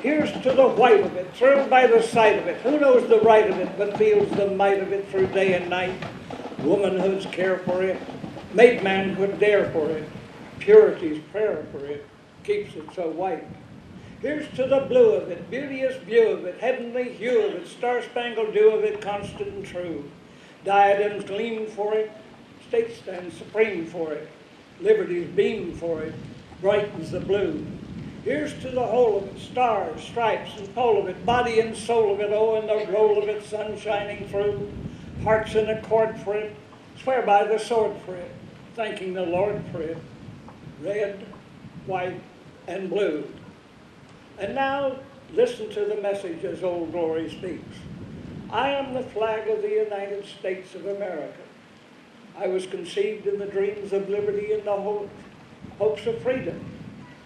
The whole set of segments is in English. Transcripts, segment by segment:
Here's to the white of it, thrilled by the sight of it. Who knows the right of it, but feels the might of it through day and night? Womanhood's care for it, made manhood dare for it, purity's prayer for it, keeps it so white. Here's to the blue of it, beauteous view of it, heavenly hue of it, star-spangled dew of it, constant and true. Diadems gleam for it, state stands supreme for it, liberty's beam for it, brightens the blue. Here's to the whole of it, stars, stripes, and pole of it, body and soul of it, oh, and the roll of it, sun shining through, hearts in accord for it, swear by the sword for it, thanking the Lord for it, red, white, and blue. And now, listen to the message as Old Glory speaks. I am the flag of the United States of America. I was conceived in the dreams of liberty and the hopes of freedom.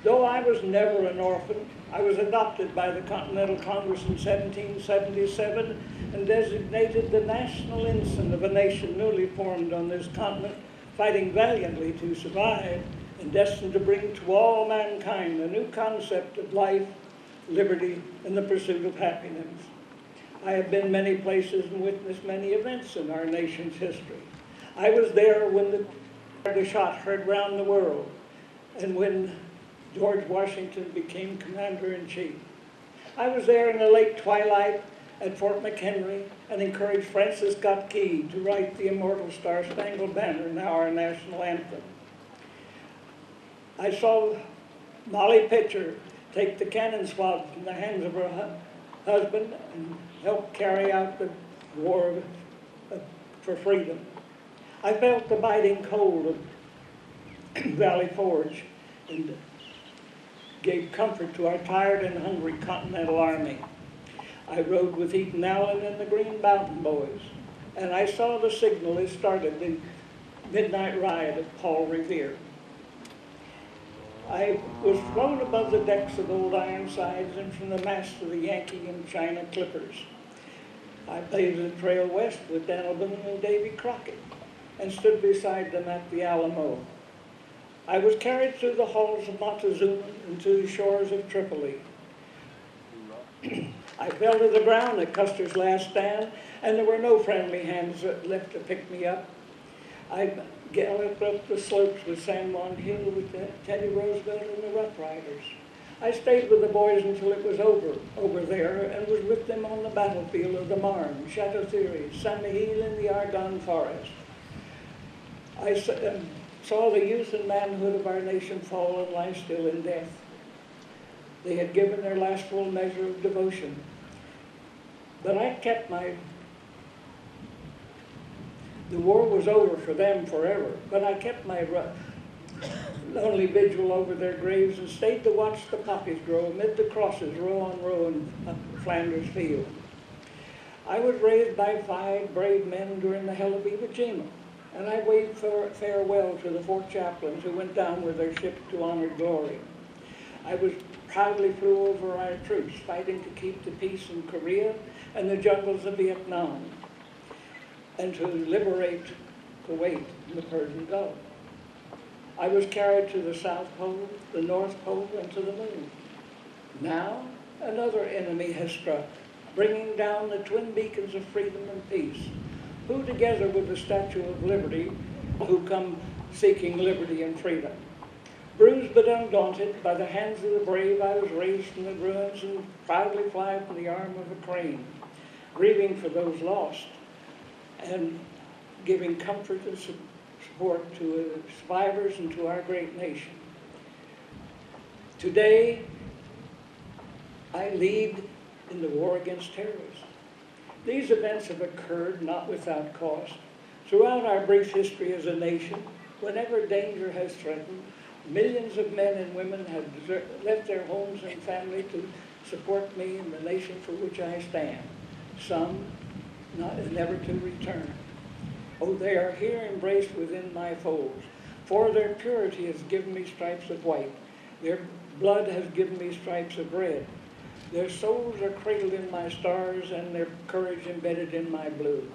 Though I was never an orphan, I was adopted by the Continental Congress in 1777 and designated the national ensign of a nation newly formed on this continent, fighting valiantly to survive and destined to bring to all mankind a new concept of life, liberty, and the pursuit of happiness. I have been many places and witnessed many events in our nation's history. I was there when the shot heard round the world, and when George Washington became Commander-in-Chief. I was there in the late twilight at Fort McHenry and encouraged Francis Scott Key to write the immortal Star-Spangled Banner, now our national anthem. I saw Molly Pitcher take the cannon swab from the hands of her husband and help carry out the war for freedom. I felt the biting cold of Valley Forge and gave comfort to our tired and hungry Continental Army. I rode with Eaton Allen and the Green Mountain Boys, and I saw the signal that started the midnight ride of Paul Revere. I was flown above the decks of old Ironsides and from the mast of the Yankee and China clippers. I blazed the trail west with Dan O'Bannon and Davy Crockett and stood beside them at the Alamo. I was carried through the halls of Montezuma and to the shores of Tripoli. I fell to the ground at Custer's last stand, and there were no friendly hands left to pick me up. I galloped up the slopes with San Juan Hill with Teddy Roosevelt and the Rough Riders. I stayed with the boys until it was over there, and was with them on the battlefield of the Marne, Chateau Thierry, Saint-Mihiel, and the Argonne Forest. I saw the youth and manhood of our nation fall and lie still in death. They had given their last full measure of devotion. But I kept the war was over for them forever, but I kept my lonely vigil over their graves and stayed to watch the poppies grow amid the crosses, row on row in Flanders Field. I was raised by 5 brave men during the Hell of Iwo Jima, and I waved farewell to the 4 chaplains who went down with their ship to honored glory. I proudly flew over our troops, fighting to keep the peace in Korea and the jungles of Vietnam, and to liberate Kuwait and the Persian Gulf. I was carried to the South Pole, the North Pole, and to the moon. Now, another enemy has struck, bringing down the twin beacons of freedom and peace, who together with the Statue of Liberty, who come seeking liberty and freedom. Bruised but undaunted, by the hands of the brave, I was raised from the ruins and proudly fly from the arm of a crane, grieving for those lost and giving comfort and support to survivors and to our great nation. Today, I lead in the war against terrorism. These events have occurred not without cost. Throughout our brief history as a nation, whenever danger has threatened, millions of men and women have left their homes and family to support me and the nation for which I stand. Some never to return. Oh, they are here embraced within my folds, for their purity has given me stripes of white. Their blood has given me stripes of red. Their souls are cradled in my stars and their courage embedded in my blue.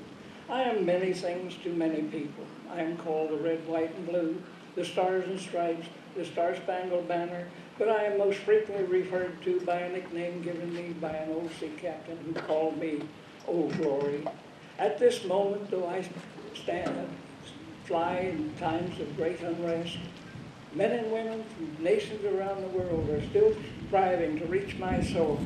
I am many things to many people. I am called the red, white, and blue, the stars and stripes, the star-spangled banner, but I am most frequently referred to by a nickname given me by an old sea captain who called me Old Glory. At this moment, though I fly in times of great unrest, men and women from nations around the world are still striving to reach my soul,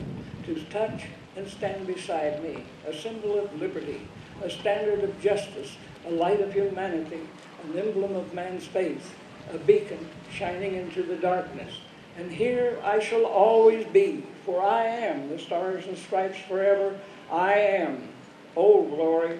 to touch and stand beside me, a symbol of liberty, a standard of justice, a light of humanity, an emblem of man's faith, a beacon shining into the darkness. And here I shall always be, for I am the stars and stripes forever. I am Old Glory.